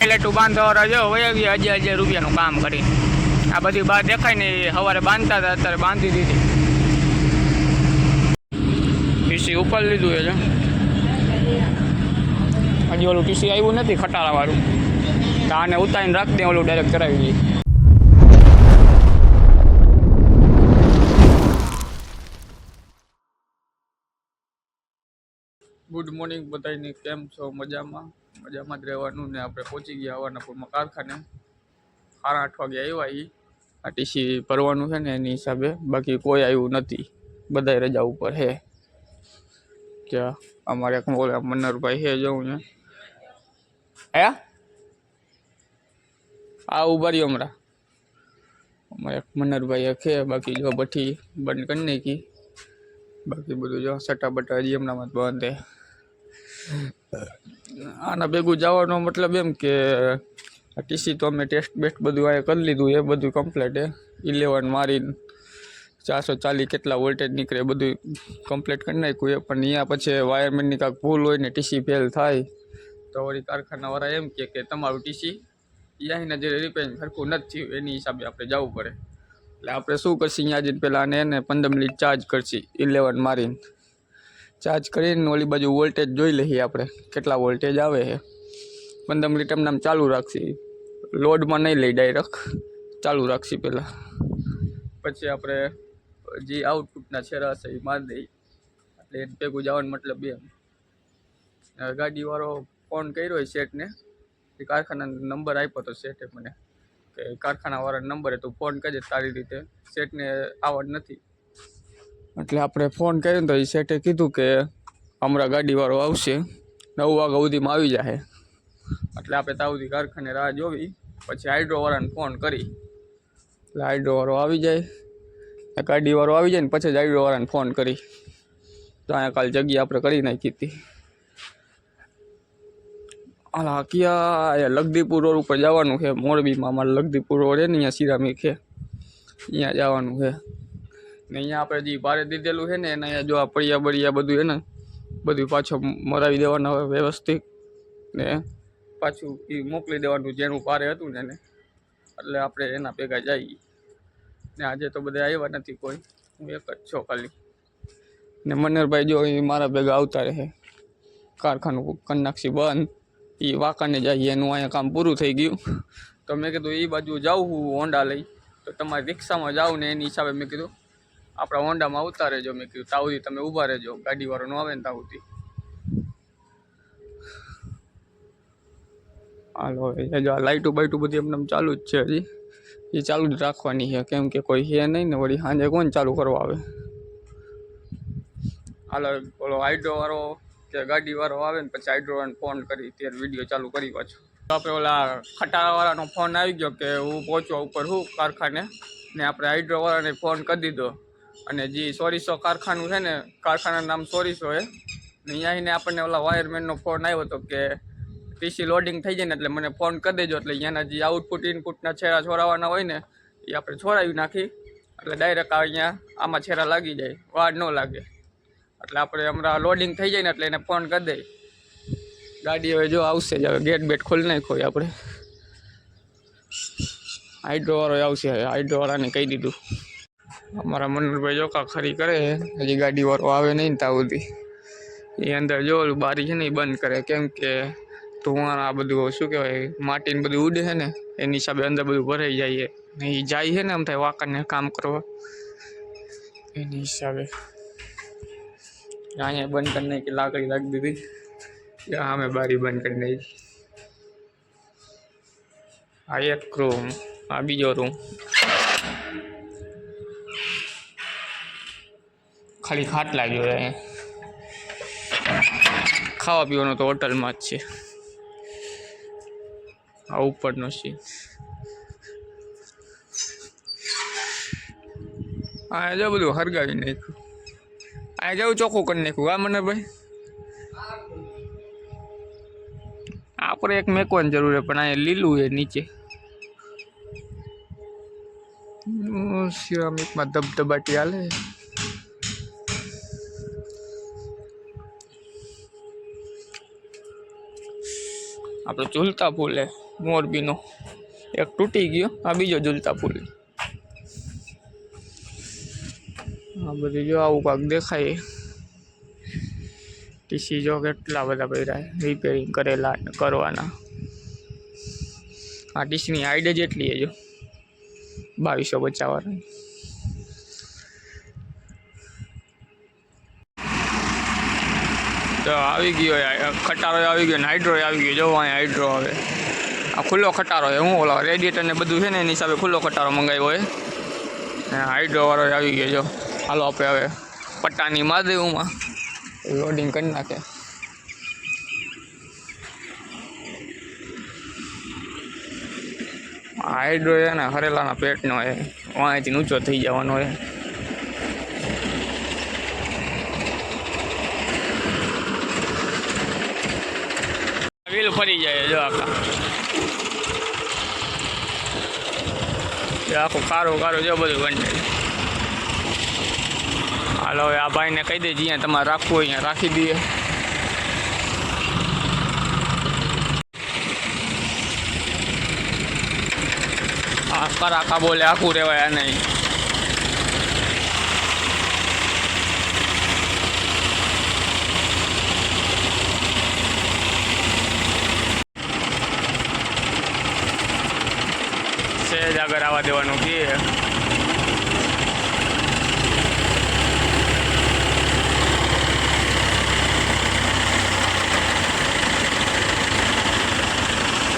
એટલે તું બાંધવા જો વયા ગયા 1000 રૂપિયાનું કામ કરી આ બધી બાર દેખાય ને સવારે બાંધતા હતા અત્યારે બાંધી દીધી ટીસી ઉપર લીધું છે હજી ઓલું ટીસી આવ્યું નથી ખટારાવાળું તો આને ઉતારીને રાખી દે ઓલું ડાયરેક્ટ કરાવી દઈએ ગુડ મોર્નિંગ બધાની કેમ છો મજામાં જ રહેવાનું ને આપણે પહોંચી ગયા હવાનાપુરમાં કારખાને 8:30 વાગે આવ્યા આ ટીસી ભરવાનું છે ને એની હિસાબે બાકી કોઈ આવ્યું નથી બધા રજા ઉપર છે ક્યાં અમારે ઓલા મન્નરભાઈ છે જવું ને હે આ ઉભા રહ્યો હમણાં અમારે મન્નરભાઈ છે બાકી જો ભઠ્ઠી બંધ કરી નાખી બાકી બધું જો સટા બટા હજી હમણાં બંધ આના ભેગું જવાનો મતલબ એમ કે ટીસી તો અમે ટેસ્ટ બેસ્ટ બધું આ કરી લીધું એ બધું કમ્પ્લીટ 11 મારીને 440 કેટલા વોલ્ટેજ નીકળે બધું કમ્પ્લીટ કરી નાખ્યું એ પણ અહીંયા પછી વાયરમેનની કાંઈક ભૂલ હોય ને ટીસી ફેલ થાય તો વળી કારખાનાવાળા એમ કે તમારું ટીસી અહીંયાના જે રિપેરિંગ સરખું નથી થયું એની હિસાબે આપણે જવું પડે એટલે આપણે શું કરશું અહીંયા જઈને પહેલાં એને 15 મિનિટ ચાર્જ કરશી 11 મારીને ચાર્જ કરીને ઓલી બાજુ વોલ્ટેજ જોઈ લઈએ આપણે કેટલા વોલ્ટેજ આવે છે 15 મિનિટ એમને ચાલુ રાખશી લોડમાં નહીં લઈ ડાયરેક્ટ ચાલુ રાખશી પહેલાં પછી આપણે જે આઉટપુટના છેડા હશે એ મારી દઈએ એટલે એને ભેગું જવાનું મતલબ એમ ગાડીવાળો ફોન કર્યો હોય શેઠને એ કારખાનાનો નંબર આપ્યો તો શેઠે મને કે કારખાનાવાળાનો નંબર તું ફોન કરજે તારી રીતે શેઠને આવડ નથી એટલે આપણે ફોન કર્યો તો એ શેઠે કીધું કે હમણાં ગાડીવાળો આવશે 9 વાગ્યા સુધીમાં આવી જશે એટલે આપણે ત્યાં સુધી કારખાને રાહ જોવી પછી હાઇડ્રોવાળાને ફોન કરી એટલે હાઇડ્રોવાળો આવી જાય ગાડીવાળો આવી જાય ને પછી જ હાઇડ્રોવાળાને ફોન કરી તો અહીંયા કાલે જગ્યા આપણે કરી નાખી હતી હાલા ક્યાં લગદીપુર રોડ ઉપર જવાનું છે મોરબીમાં અમારે લગદીપુર રોડ છે ને અહીંયા સિરામિક છે અહીંયા જવાનું છે ને અહીંયા આપણે જે ભારે દીધેલું છે ને એને અહીંયા જો આ પડિયા બળિયા બધું છે ને બધું પાછું મરાવી દેવાના હોય વ્યવસ્થિત ને પાછું એ મોકલી દેવાનું જેનું ભારે હતું ને એને એટલે આપણે એના ભેગા જઈએ ને આજે તો બધા આવ્યા નથી કોઈ હું એક જ છો ખાલી ને મન્નરભાઈ જો એ મારા ભેગા આવતા રહે કારખાનું કન્નાક્ષી બંધ એ વાંકાને જઈએ એનું અહીંયા કામ પૂરું થઈ ગયું તો મેં કીધું એ બાજુ જાઉં હું હોન્ડા લઈ તો તમારી રિક્ષામાં જાઉં ને એની હિસાબે મેં કીધું આપણા હોન્ડામાં આવતા રહેજો મેં કીધું તાવથી તમે ઊભા રહેજો ગાડીવાળો ન આવે ને તાવથી હાલો એ જો આ લાઇટું બાઇટું બધી એમને ચાલુ જ છે હજી એ ચાલુ જ રાખવાની છે કેમ કે કોઈ છે નહીં ને વળી સાંજે કોણ ચાલુ કરવા આવે હાલો ઓલો હાઇડ્રોવાળો કે ગાડીવાળો આવે ને પછી હાઇડ્રોવાળાને ફોન કરી ત્યારે વિડીયો ચાલુ કરી પાછો આપણે ઓલા ખટારાવાળાનો ફોન આવી ગયો કે હું પહોંચવા ઉપર હું કારખાને ને આપણે હાઇડ્રોવાળાને ફોન કરી દીધો અને જે સોરીસો કારખાનું છે ને કારખાનાનું નામ સોરીસો છે ને અહીંયાને આપણને ઓલા વાયરમેનનો ફોન આવ્યો હતો કે ટીસી લોડિંગ થઈ જાય ને એટલે મને ફોન કરી દેજો એટલે અહીંયાના જે આઉટપુટ ઇનપુટના છેડા છોડાવવાના હોય ને એ આપણે છોડાવી નાખી એટલે ડાયરેક્ટ અહીંયા આમાં છેડા લાગી જાય વાર ન લાગે એટલે આપણે હમણાં લોડિંગ થઈ જાય ને એટલે એને ફોન કરી દઈએ ગાડી હવે જો આવશે જ હવે ગેટ બેટ ખોલી નાખો આપણે હાઇડ્રોવાળો આવશે હાઇડ્રોવાળાને કહી દીધું અમારા મન્નરભાઈ જોકા ખરી કરે હજી ગાડીવાળો આવે નહીં ને ત્યાં સુધી એ અંદર જો બારી છે ને એ બંધ કરે કેમ કે ધુવાણા આ બધું શું કહેવાય માટીને બધું ઉડે છે ને એની હિસાબે અંદર બધું ભરાઈ જાય ને એ જાય છે ને આમ થાય વાંકાને કામ કરવા એની હિસાબે અહીંયા બંધ કરી નાખી લાકડી રાખી દીધી અમે બારી બંધ કરી નાખી આ એક રૂમ આ બીજો રૂમ ખાલી ખાટલા જ હોય અહીંયા ખાવા પીવાનું તો હોટલમાં જ છે આ ઉપરનો છે આ જો બધું હરગાવી નાખ્યું આ જવું ચોખ્ખું કરી નાખ્યું હા મન્નરભાઈ આપણે એક મેકવાની જરૂર છે પણ અહીંયા લીલું છે નીચે સિરામિકમાં ધબધબાટી હાલે આપણે ઝૂલતા ફૂલે મોરબીનો એક તૂટી ગયો, આ બીજો ઝૂલતા પુલ. આ બધું જો આવું કાંક દેખાય. ટીસી જો કેટલા બધા પડ્યા રિપેરિંગ કરેલા કરવાના. આ ટીસીની હાઈટ જ એટલી જો 2250 વાળા. તો આવી ગયો ખટારો આવી ગયો ને હાઇડ્રો આવી ગયો. જો અહીંયા હાઇડ્રો આવે, આ ખુલ્લો ખટારો છે. હું ઓલા રેડિએટર ને બધું છે ને એની હિસાબે ખુલ્લો ખટારો મંગાવ્યો હોય. હાઇડ્રો વાળો આવી ગયો. જો હાલો આપણે હવે પટ્ટાની માદેવમાં લોડિંગ કરી નાખે. હાઇડ્રો છે ને હરેલાના પેટનો હોય, અહીંથી ઊંચો થઈ જવાનો હોય. વ્હીલ ફરી જાય જો આખું કારું જો બધું બને. હાલો હવે આ ભાઈને કહી દે જ્યાં તમારે રાખવું હોય અહીંયા રાખી દઈએ. આ કરાકા બોલે આખું રહેવાય આ નહીં. સહેજ આગળ આવવા દેવાનું કે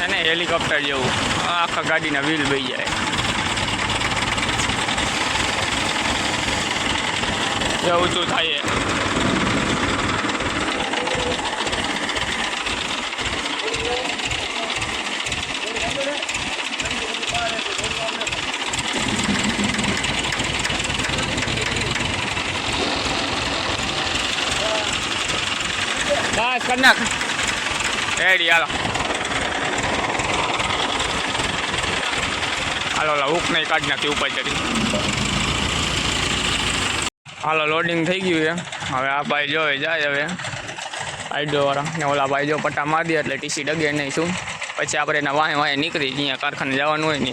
એને હેલિકોપ્ટર જેવું આખા ગાડીના વ્હીલ બઈ જાય. જે ઊંચું થાય બસ કરી નાખ રેડી. હાલો હુક નહીં કાઢી નાખી ઉપર ચડી. હાલો લોડિંગ થઈ ગયું છે. હવે આ ભાઈ જોવે જાય હવે હાઇડ્રોવાળા ને ઓલા ભાઈ જો પટ્ટા મારી દે એટલે ટીસી ડગે નહીં. શું પછી આપણે એના વાંહે નીકળી જ્યાં કારખાને જવાનું હોય ને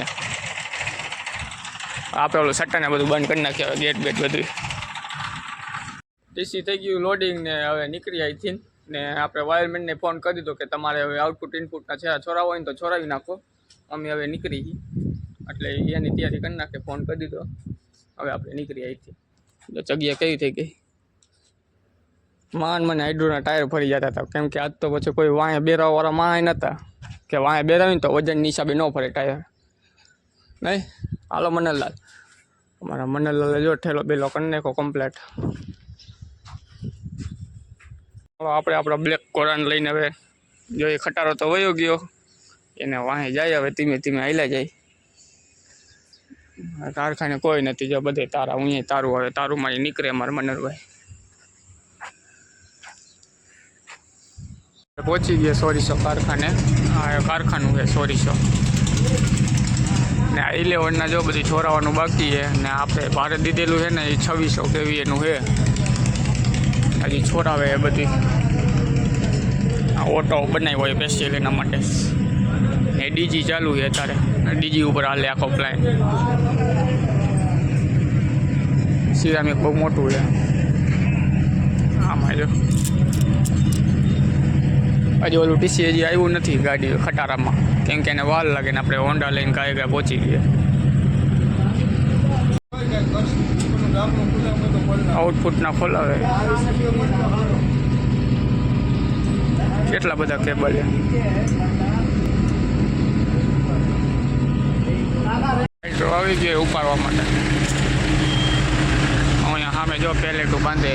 આપણે ઓલું સટ્ટાને બધું બંધ કરી નાખ્યા હવે ગેટ બેટ બધું. ટીસી થઈ ગયું લોડિંગ ને હવે નીકળી અહીંથી ને આપણે વાયરમેનને ફોન કરી દીધો કે તમારે હવે આઉટપુટ ઇનપુટના છેડા છોરાવો હોય ને તો છોરાવી નાખો. અમે હવે નીકળી ગઈ એટલે એની તૈયારી કરી નાખે. ફોન કરી દીધો હવે આપણે નીકળી અહીંથી. જગ્યા કેવી થઈ ગઈ. મને હાઇડ્રોના ટાયર ફરી જતા હતા કેમ કે આજ તો પછી કોઈ વાંહે બેરાવાળા માય નહોતા કે વાંહે બેરાવીને તો વજનની હિસાબે ન ફરે ટાયર નહીં. હાલો મનલલાલ, અમારા મનલલાલે જો ઠેલો બેલો કરી નાખો કમ્પ્લેટ. આપણે આપણા બ્લેક કોરાન લઈને હવે જો એ ખટારો તો વયો ગયો એને વાંહે જાય. હવે ધીમે ધીમે હાલ્યા જાય. કારખાને કોઈ નથી. જો બધે તારા હું તારું હવે તારું મારી નીકળે અમારે મનરભાઈ. પહોંચી ગયા સોરીસો કારખાને. આ કારખાનું છે સોરીસો ને આ 11ના જો બધી છોરાવાનું બાકી છે ને આપણે ભારે દીધેલું છે ને એ 2600 કેવી એનું છે. હજી છોરાવે એ બધી આ ઓટો બનાવ્યો હોય સ્પેશિયલ એના માટે. એ ડીજી ચાલુ છે અત્યારે. ડીજી ઉપર હાલે આખો પ્લાન. સિરામિક બહુ મોટું છે આમાં. જો હજી ઓલું ટીસી હજી આવ્યું નથી ગાડી ખટારામાં કેમ કે એને વાર લાગે ને આપણે હોન્ડા લઈને કાંઈ પહોંચી ગયા. આઉટપુટના ખોલાવે કેટલા બધા કેબલ છે. આવી ગયો ઉપાડવા માટે. અહીંયા સામે જો પેલેટું બાંધે.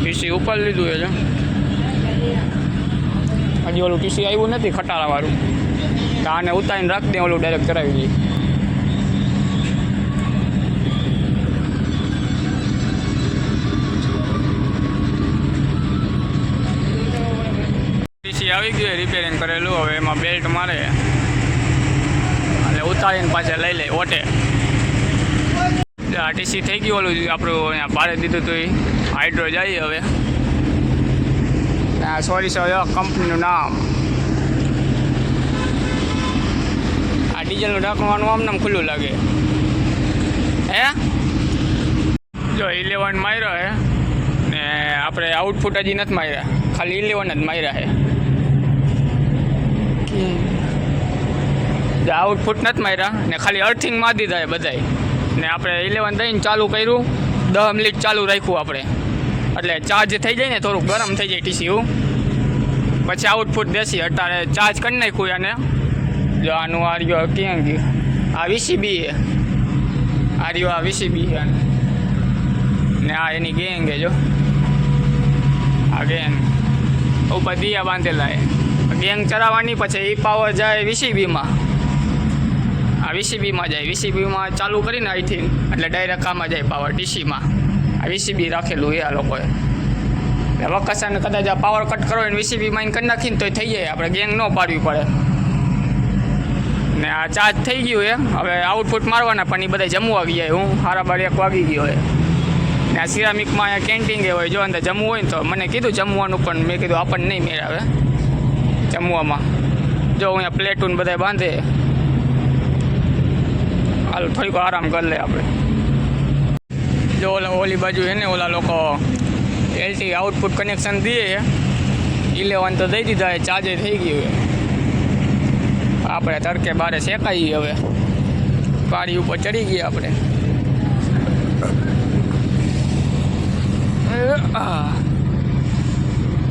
ટીસી ઉપર લીધું છે. હજી ઓલું ટીસી આવ્યું નથી ખટારાવાળું તો આને ઉતારીને રાખી દે ઓલું ડાયરેક્ટ કરાવી દઈએ. ટીસી આવી ગયું રિપેરિંગ કરેલું. હવે એમાં બેલ્ટ મારે એટલે ઉતારીને પાછા લઈ લે ઓટે. આ ટીસી થઈ ગયું ઓલું આપણું અહીંયા ભાડે દીધું હતું એ હાઇડ્રો જાય. હવે સોરી કંપનીનું નામ. આ ડીઝલનું ઢાંકવાનું આમ નામ ખુલ્લું લાગે હે. જો 11 માર્યો હે ને આપણે આઉટપુટ હજી નથી માર્યા, ખાલી 11 જ માર્યા છે. આઉટપુટ નથી માર્યા ને ખાલી અર્થિંગ મારી દીધા છે બધાય ને આપણે 11 દઈને ચાલુ કર્યું, 10 મિનિટ ચાલુ રાખ્યું આપણે, એટલે ચાર્જ થઈ જાય ને થોડુંક ગરમ થઈ જાય ટીસીયુ, પછી આઉટપુટ દેશી. અત્યારે ચાર્જ કરી નાખ્યું એને. જો આનું આ રહ્યો ક્યાં ગયું, આ વીસીબી છે, આ રહ્યો આ વીસીબી છે ને આ એની ગેંગ છે. જો આ ગેંગ ઉપર દિયા બાંધેલા છે, ગેંગ ચલાવવાની, પછી એ પાવર જાય વીસીબીમાં, આ વીસીબીમાં જાય, વીસીબીમાં ચાલુ કરીને અહીંથી એટલે ડાયરેક્ટ આમાં જાય પાવર ટીસીમાં. આ વીસીબી રાખેલું એ આ લોકોએ. વકસાને કદાચ આ પાવર કટ કરો ને વીસીબી માઇન કરી નાખીને તો થઈ જાય, આપણે ગેંગ ન પાડવી પડે. ને આ ચાર્જ થઈ ગયું એ, હવે આઉટપુટ મારવાના, પણ એ બધા જમવા આવી જાય. હું 12:30 વાગી ગયો હોય ને આ સિરામિકમાં અહીંયા કેન્ટીન હોય, જો અંદર જમવું હોય ને તો મને કીધું જમવાનું, પણ મેં કીધું આપણને નહીં મેળવે જમવામાં. જો અહીંયા પ્લેટૂન બધા બાંધે, હાલ થોડીક આરામ કરી લે આપણે. જો ઓલી બાજુ છે ને ઓલા લોકો એલટી આઉટપુટ કનેક્શન દે, 11 તો દઈ દીધા, ચાર્જર થઈ ગયું. આપણે તડકે બારે શેકાઈએ, હવે પાણી ઉપર ચડી ગયા આપણે.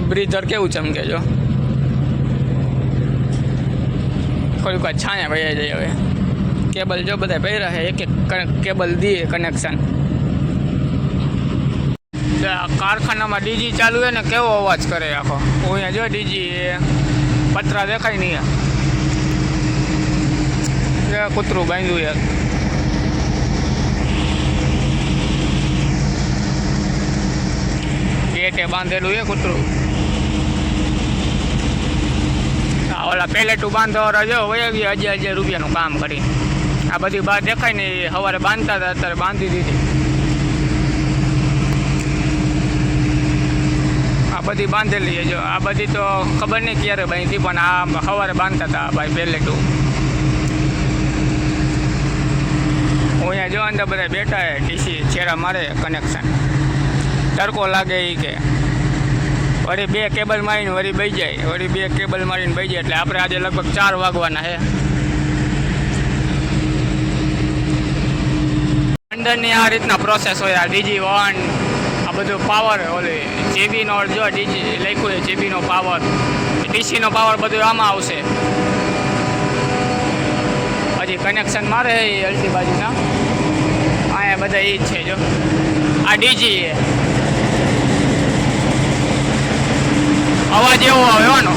બ્રીધર કેવું ચમકે, જો થોડીક વાર છાયા વહી જાય. હવે કેબલ જો બધા પહેર્યા છે, એક કેબલ દઈએ કનેક્શન. કારખાનામાં ડીજી ચાલુ હોય ને કેવો અવાજ કરે આખો. અહીંયા જો ડીજી પતરા દેખાય નહીં, કૂતરું બાંધ્યું યાર. ગેટે બાંધેલું એ કૂતરું. ઓલા પેલેટું બાંધવા જો વયા ગયા 1000 રૂપિયાનું કામ કરી. આ બધી બહાર દેખાય ને, સવારે બાંધતા હતા, અત્યારે બાંધી દીધી. આ બધી બાંધેલી જો, આ બધી તો ખબર નહીં ક્યારે બાંધી, પણ આ સવારે બાંધતા હતા ભાઈ પેલેટું. અહીંયા જો અંદર બધા બેઠા હે, ટીસી છેડા મારે કનેક્શન. તડકો લાગે એ કે વળી 2 કેબલ મારીને વળી બઈ જાય, વળી 2 કેબલ મારીને બઈ જાય. એટલે આપણે આજે લગભગ 4 વાગવાના છે. અંદરની આ રીતના પ્રોસેસ હોય. આ ડીજી 1 આ બધું પાવર, ઓલી જીબીનો જો ડીજી લખ્યું છે, જીબીનો પાવર, ટીસીનો પાવર બધું આમાં આવશે. હજી કનેક્શન મારે અલટી બાજુના, અહીંયા બધા એ જ છે. જો આ ડીજી છે, અવાજ એવો આવે એનો.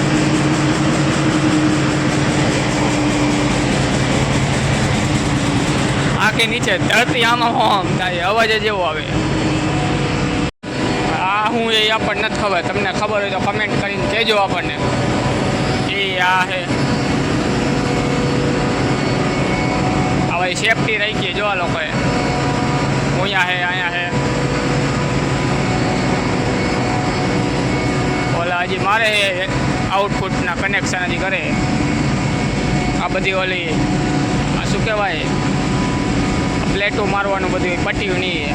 આખી નીચે ધરતી આમાં હોમ થાય, અવાજ જ એવો આવે. આ હું એ આપણને નથી ખબર, તમને ખબર હોય તો કમેન્ટ કરીને કહેજો આપણને. એ આ હે હવે સેફટી રાખીએ જો આ લોકોએ. અહીંયા હે, અહીંયા હે, ઓલા હજી મારે આઉટપુટના કનેક્શન હજી કરે. આ બધી ઓલી આ શું કહેવાય, પ્લેટો મારવાનું બધું પટ્યું નહીં.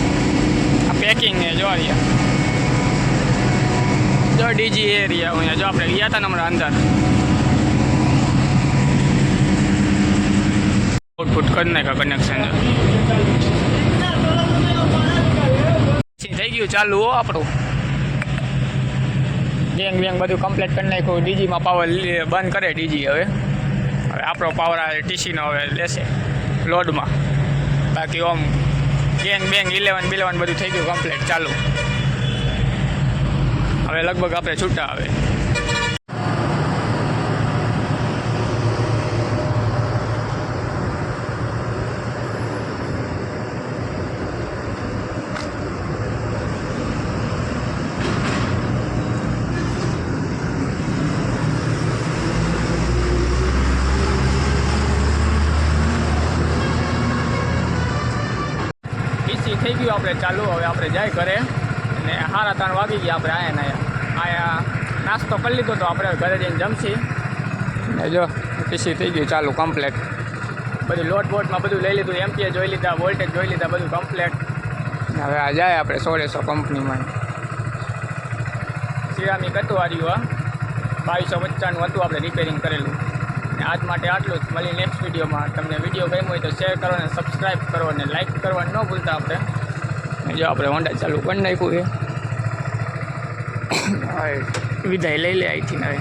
આ પેકિંગ છે જો જો ડીજી એરિયા. અહીંયા જો આપણે ગયા હતા ને હમણાં અંદર, આઉટપુટ કરી નાખ્યા કનેક્શન. થઈ ગયું ચાલુ હો આપણું. ગેંગ વેંગ બધું કમ્પ્લીટ કરી નાખ્યું. ડીજીમાં પાવર બંધ કરે ડીજી. હવે આપણો પાવર આ ટીસીનો હવે લેશે લોડમાં. બાકી ઓમ ગેંગ બેંગ 11 બધું થઈ ગયું કમ્પ્લીટ ચાલુ. હવે લગભગ આપણે છૂટા આવે. થઈ ગયું આપણે ચાલુ. હવે આપણે જાય ઘરે ને 3:30 વાગી ગયા. આપણે આયા નાસ્તો કરી લીધો તો આપણે ઘરે જઈને જમશી ને જો ટીસી થઈ ગયું ચાલુ કમ્પ્લેટ બધું લોટ બોટમાં બધું લઈ લીધું એમપીએ જોઈ લીધા વોલ્ટેજ જોઈ લીધા બધું કમ્પ્લેટ હવે આ જાય આપણે 100 કંપનીમાં સિરામિક હતું આ રહ્યું 2295 હતું આપણે રિપેરિંગ કરેલું આજ માટે આટલું જ મળી નેક્સ્ટ વિડીયોમાં તમને વિડીયો ગમ્યો હોય તો શેર કરો અને સબસ્ક્રાઈબ કરો અને લાઇક કરવાનું ન ભૂલતા આપણે જો આપણે હોન્ડા ચાલુ કરી નાખ્યું છે વિદાય લઈ લે અહીંથી હવે